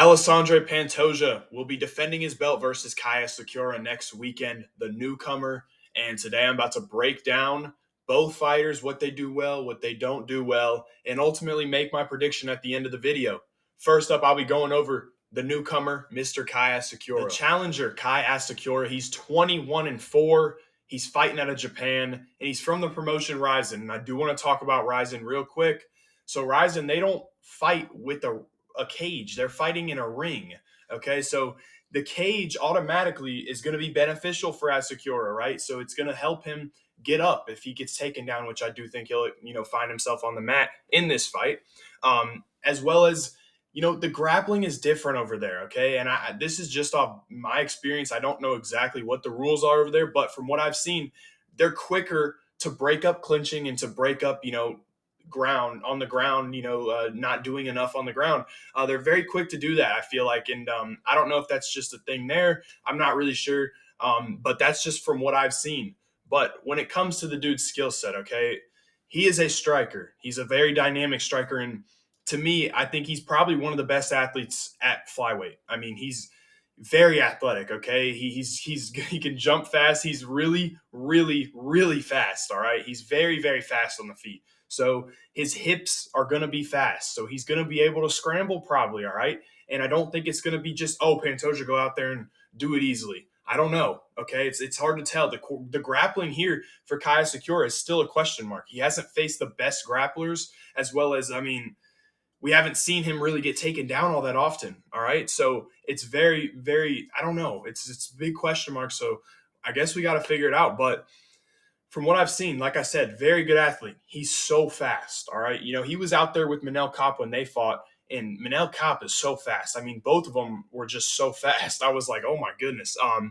Alexandre Pantoja will be defending his belt versus Kai Asakura next weekend, the newcomer. And today I'm about to break down both fighters, what they do well, what they don't do well, and ultimately make my prediction at the end of the video. First up, I'll be going over the newcomer, Mr. Kai Asakura. The challenger, Kai Asakura, he's 21-4. He's fighting out of Japan, and he's from the promotion Ryzen. And I do want to talk about Ryzen real quick. So Ryzen, they don't fight with a cage. They're fighting in a ring. Okay, so the cage automatically is going to be beneficial for Asakura, right? So it's going to help him get up if he gets taken down, which I do think he'll, find himself on the mat in this fight. As well as, the grappling is different over there, okay? And this is just off my experience. I don't know exactly what the rules are over there, but from what I've seen, they're quicker to break up clinching and to break up, ground on the ground, not doing enough on the ground. They're very quick to do that, I feel like. And I don't know if that's just a thing there. I'm not really sure. But that's just from what I've seen. But when it comes to the dude's skill set, okay, he is a striker. He's a very dynamic striker. And to me, I think he's probably one of the best athletes at flyweight. I mean, he's very athletic, okay? He can jump fast. He's really, really, really fast, all right? He's very, very fast on the feet. So his hips are going to be fast. So he's going to be able to scramble probably, all right? And I don't think it's going to be just, Pantoja, go out there and do it easily. I don't know, okay? It's hard to tell. The grappling here for Kai Asakura is still a question mark. He hasn't faced the best grapplers, as well as, we haven't seen him really get taken down all that often, all right? So it's very, very, I don't know. It's a big question mark, so I guess we got to figure it out. But from what I've seen, like I said, very good athlete. He's so fast, all right? He was out there with Manel Kape when they fought, and Manel Kape is so fast. I mean, both of them were just so fast. I was like, oh, my goodness. I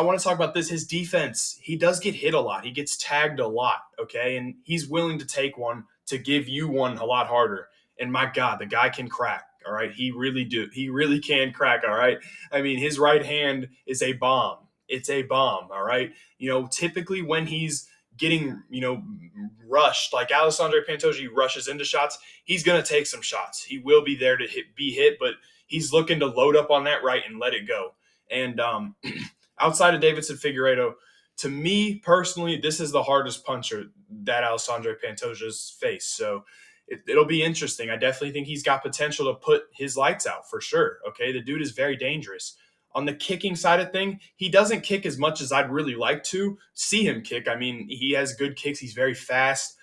want to talk about this. His defense, he does get hit a lot. He gets tagged a lot, okay? And he's willing to take one to give you one a lot harder. And my God, the guy can crack, all right? He really can crack, all right? I mean, his right hand is a bomb. It's a bomb, all right? Typically when he's getting, rushed, like Alexandre Pantoja rushes into shots, he's going to take some shots. He will be there to be hit, but he's looking to load up on that right and let it go. And outside of Davidson Figueiredo, to me personally, this is the hardest puncher that Alexandre Pantoja's faced. So it'll be interesting. I definitely think he's got potential to put his lights out for sure. Okay, the dude is very dangerous. On the kicking side of thing, he doesn't kick as much as I'd really like to see him kick. I mean, he has good kicks. He's very fast.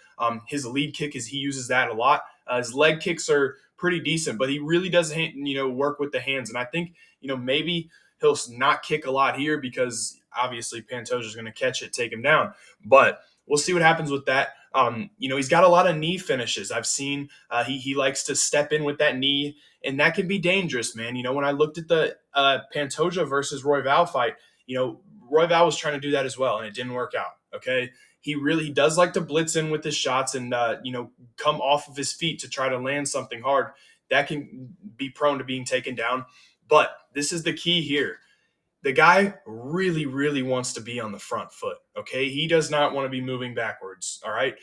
His lead kick he uses that a lot. His leg kicks are pretty decent, but he really does, work with the hands. And I think, maybe he'll not kick a lot here because obviously Pantoja is going to catch it, take him down. But we'll see what happens with that. He's got a lot of knee finishes. I've seen he likes to step in with that knee, and that can be dangerous, man. When I looked at the Pantoja versus Royval fight, Royval was trying to do that as well, and it didn't work out, okay? He does like to blitz in with his shots and, come off of his feet to try to land something hard. That can be prone to being taken down. But this is the key here. The guy really, really wants to be on the front foot, okay? He does not want to be moving backwards, all right?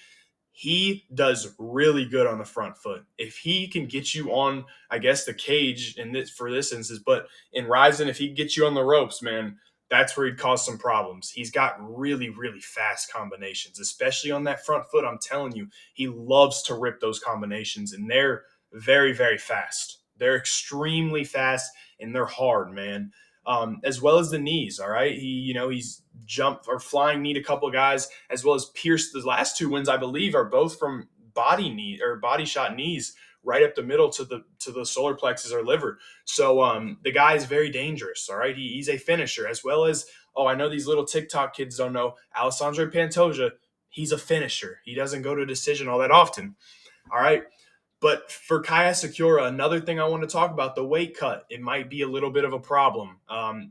He does really good on the front foot. If he can get you on, I guess, the cage for this instance, but in Ryzen, if he gets you on the ropes, man, that's where he'd cause some problems. He's got really, really fast combinations, especially on that front foot. I'm telling you, he loves to rip those combinations, and they're very, very fast. They're extremely fast, and they're hard, man. As well as the knees, all right? He's jumped or flying kneed a couple of guys, as well as pierced. The last two wins, I believe, are both from body shot knees right up the middle to the solar plexus or liver. So the guy is very dangerous, all right? He's a finisher, as well as, I know these little TikTok kids don't know, Alexandre Pantoja, he's a finisher. He doesn't go to decision all that often, all right? But for Kai Asakura, another thing I want to talk about, the weight cut. It might be a little bit of a problem.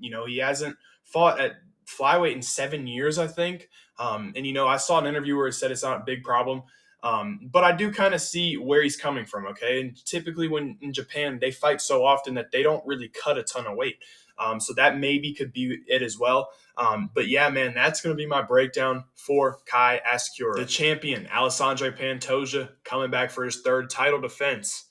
He hasn't fought at flyweight in 7 years, I think. I saw an interview where it said it's not a big problem. But I do kind of see where he's coming from, okay? And typically when in Japan, they fight so often that they don't really cut a ton of weight. So that maybe could be it as well. But yeah, man, that's going to be my breakdown for Kai Asakura. The champion, Alexandre Pantoja, coming back for his third title defense.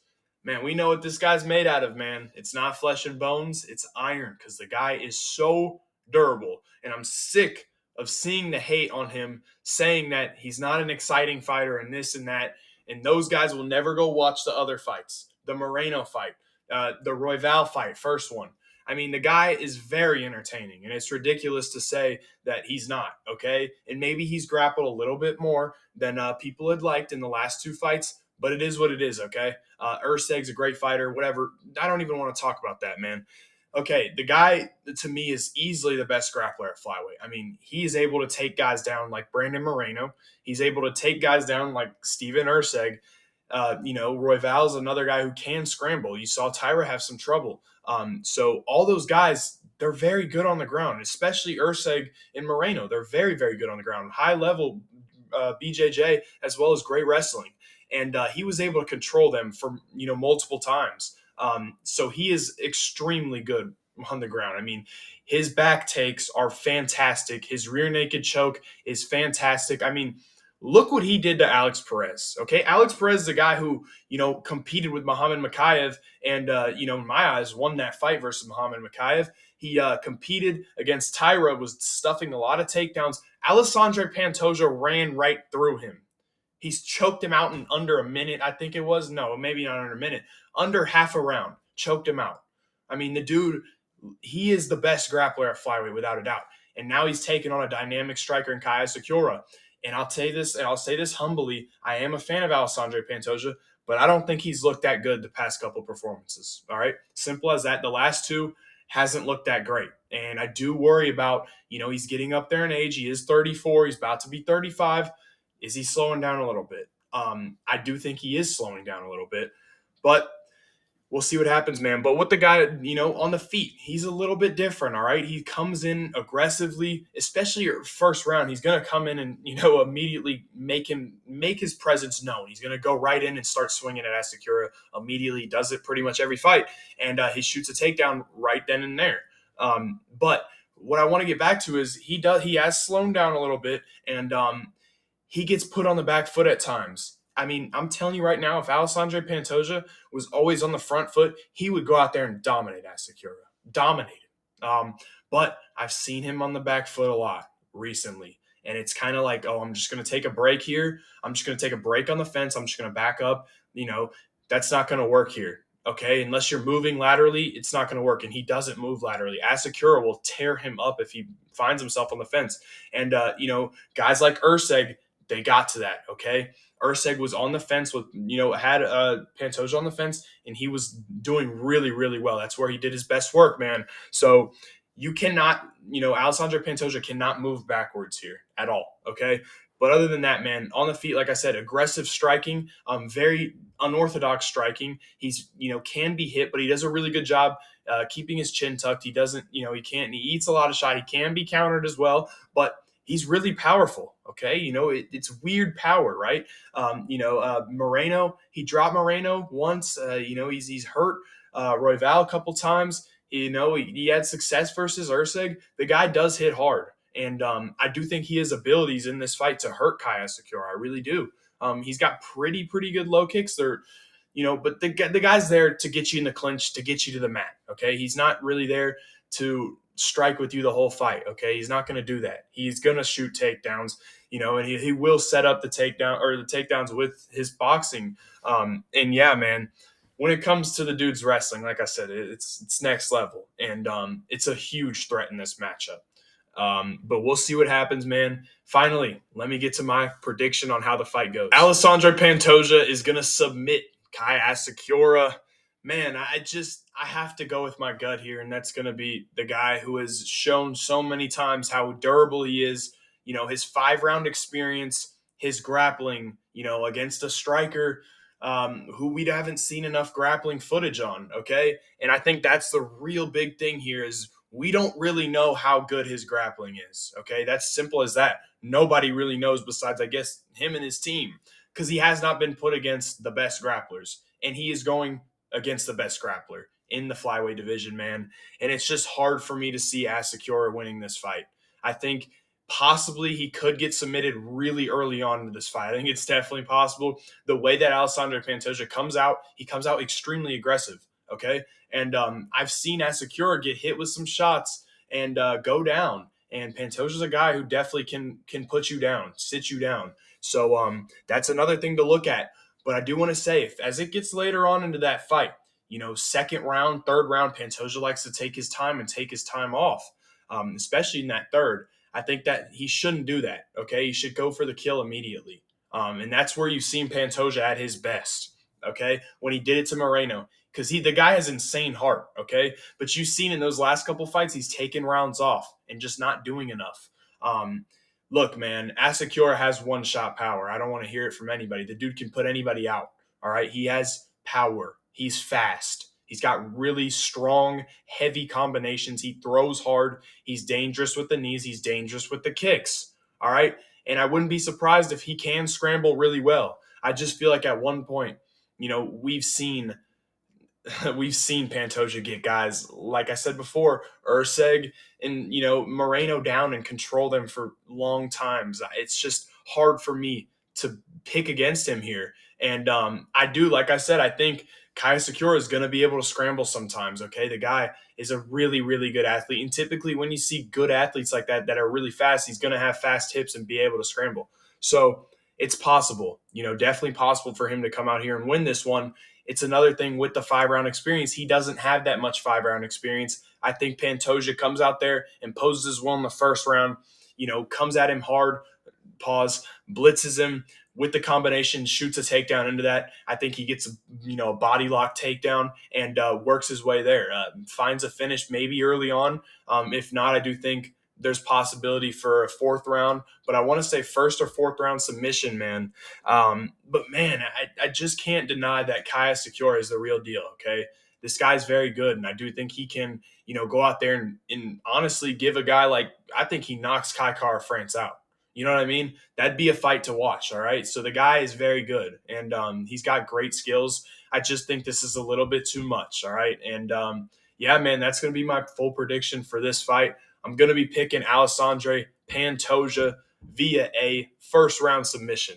Man, we know what this guy's made out of, man. It's not flesh and bones, it's iron because the guy is so durable. And I'm sick of seeing the hate on him saying that he's not an exciting fighter and this and that. And those guys will never go watch the other fights. The Moreno fight, the Royval fight, first one. I mean, the guy is very entertaining, and it's ridiculous to say that he's not, okay? And maybe he's grappled a little bit more than people had liked in the last two fights, but it is what it is, okay? Urseg's a great fighter, whatever. I don't even want to talk about that, man. Okay, the guy to me is easily the best grappler at flyweight. I mean, he is able to take guys down like Brandon Moreno. He's able to take guys down like Steven Urseg. Royval's another guy who can scramble. You saw Tyra have some trouble. So all those guys, they're very good on the ground, especially Urseg and Moreno. They're very, very good on the ground. High level BJJ as well as great wrestling. And he was able to control them for multiple times. So he is extremely good on the ground. I mean, his back takes are fantastic. His rear naked choke is fantastic. I mean, look what he did to Alex Perez. Okay, Alex Perez is a guy who competed with Muhammad Makayev and in my eyes won that fight versus Muhammad Makayev. He competed against Tyra, was stuffing a lot of takedowns. Alexandre Pantoja ran right through him. He's choked him out in under a minute, I think it was. No, maybe not under a minute. Under half a round. Choked him out. I mean, the dude, he is the best grappler at flyweight without a doubt. And now he's taken on a dynamic striker in Kai Asakura. And I'll say this humbly, I am a fan of Alexandre Pantoja, but I don't think he's looked that good the past couple performances. All right? Simple as that. The last two hasn't looked that great. And I do worry about, he's getting up there in age. He is 34. He's about to be 35. Is he slowing down a little bit? I do think he is slowing down a little bit, but we'll see what happens, man. But with the guy, on the feet, he's a little bit different, all right? He comes in aggressively, especially your first round. He's going to come in and, immediately make his presence known. He's going to go right in and start swinging at Asakura immediately. He does it pretty much every fight, and he shoots a takedown right then and there. But what I want to get back to is he has slowed down a little bit, and he gets put on the back foot at times. I mean, I'm telling you right now, if Alexandre Pantoja was always on the front foot, he would go out there and dominate Asakura. Dominate him. But I've seen him on the back foot a lot recently. And it's kind of like, I'm just going to take a break here. I'm just going to take a break on the fence. I'm just going to back up. That's not going to work here. Okay, unless you're moving laterally, it's not going to work. And he doesn't move laterally. Asakura will tear him up if he finds himself on the fence. And, guys like Urseg, they got to that, okay? Urseg was on the fence with, had Pantoja on the fence, and he was doing really, really well. That's where he did his best work, man. So you cannot, Alexandre Pantoja cannot move backwards here at all, okay? But other than that, man, on the feet, like I said, aggressive striking, very unorthodox striking. He's, can be hit, but he does a really good job keeping his chin tucked. He doesn't, he eats a lot of shot. He can be countered as well, but he's really powerful. Okay. It's weird power, right? Moreno, he dropped Moreno once, he's hurt Royval a couple times. He had success versus Urseg. The guy does hit hard. And I do think he has abilities in this fight to hurt Kai Asakura. I really do. He's got pretty good low kicks. They're, but the guy's there to get you in the clinch, to get you to the mat. Okay. He's not really there to strike with you the whole fight. Okay. He's not going to do that. He's going to shoot takedowns, and he will set up the takedown or the takedowns with his boxing. And yeah, man, when it comes to the dude's wrestling, like I said, it's next level, and it's a huge threat in this matchup. But we'll see what happens, man. Finally, let me get to my prediction on how the fight goes. Alexandre Pantoja is going to submit Kai Asakura. Man, I have to go with my gut here, and that's going to be the guy who has shown so many times how durable he is. His 5-round experience, his grappling, against a striker who we haven't seen enough grappling footage on, okay? And I think that's the real big thing here is we don't really know how good his grappling is, okay? That's simple as that. Nobody really knows besides, I guess, him and his team because he has not been put against the best grapplers, and he is going against the best grappler in the flyweight division, man. And it's just hard for me to see Asakura winning this fight. I think Possibly he could get submitted really early on in this fight. I think it's definitely possible. The way that Alexandre Pantoja comes out, he comes out extremely aggressive. Okay, and I've seen Asakura get hit with some shots and go down. And Pantoja's a guy who definitely can put you down, sit you down. So that's another thing to look at. But I do want to say, if as it gets later on into that fight, second round, third round, Pantoja likes to take his time and take his time off, especially in that third. I think that he shouldn't do that. Okay, he should go for the kill immediately, and that's where you've seen Pantoja at his best. Okay, when he did it to Moreno, because the guy has insane heart. Okay, but you've seen in those last couple fights he's taken rounds off and just not doing enough. Look, man, Asakura has one shot power. I don't want to hear it from anybody. The dude can put anybody out. All right, he has power. He's fast. He's got really strong, heavy combinations. He throws hard. He's dangerous with the knees. He's dangerous with the kicks. All right. And I wouldn't be surprised if he can scramble really well. I just feel like at one point, we've seen Pantoja get guys, like I said before, Urseg and, Moreno down and control them for long times. It's just hard for me to pick against him here. And I do, like I said, I think Kai Asakura is going to be able to scramble sometimes. Okay. The guy is a really, really good athlete. And typically when you see good athletes like that are really fast, he's going to have fast hips and be able to scramble. So it's possible, definitely possible for him to come out here and win this one. It's another thing with the 5-round experience. He doesn't have that much 5-round experience. I think Pantoja comes out there and poses well in the first round, comes at him hard, blitzes him with the combination, shoots a takedown into that. I think he gets a body lock takedown and works his way there. Finds a finish maybe early on. If not, I do think there's possibility for a fourth round, but I want to say first or fourth round submission, man. But man, I just can't deny that Kai Asakura is the real deal. Okay, this guy's very good, and I do think he can, go out there and honestly give a guy like, I think he knocks Kai Kara France out. You know what I mean? That'd be a fight to watch. All right. So the guy is very good and he's got great skills. I just think this is a little bit too much. All right. And yeah, man, that's going to be my full prediction for this fight. I'm going to be picking Alexandre Pantoja via a first round submission.